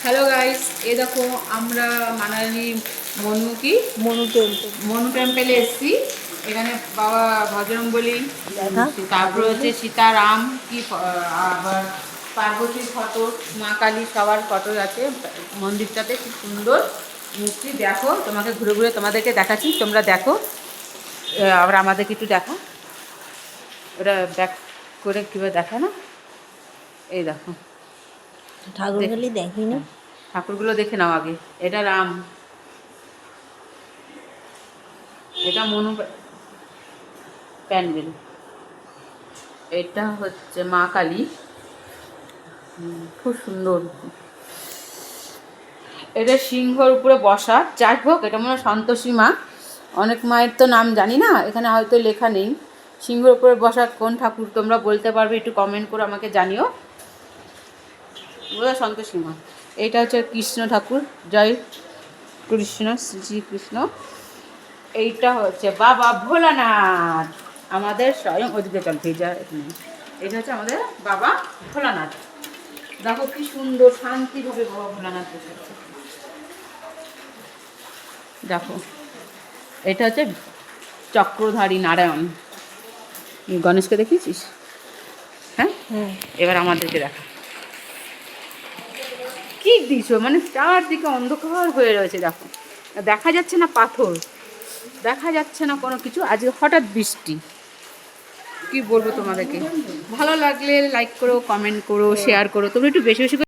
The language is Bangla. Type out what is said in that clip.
হ্যালো গাইস, এই দেখো আমরা মানালি মনু টেম্পেলে এসেছি। এখানে বাবা বজরংবলী, তারপরে হচ্ছে সীতারাম আবার পার্বতীর ফটো, মা কালী সবার ফটো আছে মন্দিরটাতে। খুব সুন্দর মূর্তি। দেখো, তোমাকে ঘুরে ঘুরে তোমাদেরকে দেখাচ্ছি, তোমরা দেখো। আবার আমাদেরকে একটু দেখো, ওটা ব্যাক করে কীভাবে দেখা না। এই দেখো ঠাকুরগুলি দেখিনি, ঠাকুরগুলো দেখে নাও আগে। এটা রাম, এটা মনু প্যান্ডেল, এটা হচ্ছে মা কালী। খুব সুন্দর। এটা সিংহর উপরে বসা। যাই হোক, এটা মনে হয় সন্তোষী মা। অনেক মায়ের তো নাম জানি না, এখানে হয়তো লেখা নেই। সিংহর উপরে বসা কোন ঠাকুর তোমরা বলতে পারবে, একটু কমেন্ট করে আমাকে জানিও। বোধহয় সন্তোষী মা। এইটা হচ্ছে কৃষ্ণ ঠাকুর, জয় কৃষ্ণ, শ্রীকৃষ্ণ। এইটা হচ্ছে বাবা ভোলানাথ, আমাদের স্বয়ং অধিকার ভেজা। এটা হচ্ছে আমাদের বাবা ভোলানাথ। দেখো কি সুন্দর শান্তিভাবে বাবা ভোলানাথ বসে আছে। দেখো, এটা হচ্ছে চক্রধারী নারায়ণ। গণেশকে দেখিয়েছিস? হ্যাঁ, এবার আমাদেরকে দেখা। কি দৃশ্য, মানে চারদিকে অন্ধকার হয়ে রয়েছে। দেখো, দেখা যাচ্ছে না পাথর, দেখা যাচ্ছে না কোনো কিছু। আজকে হঠাৎ বৃষ্টি। কি বলবো তোমাদেরকে। ভালো লাগলে লাইক করো, কমেন্ট করো, শেয়ার করো। তোমরা একটু বেশি বেশি করে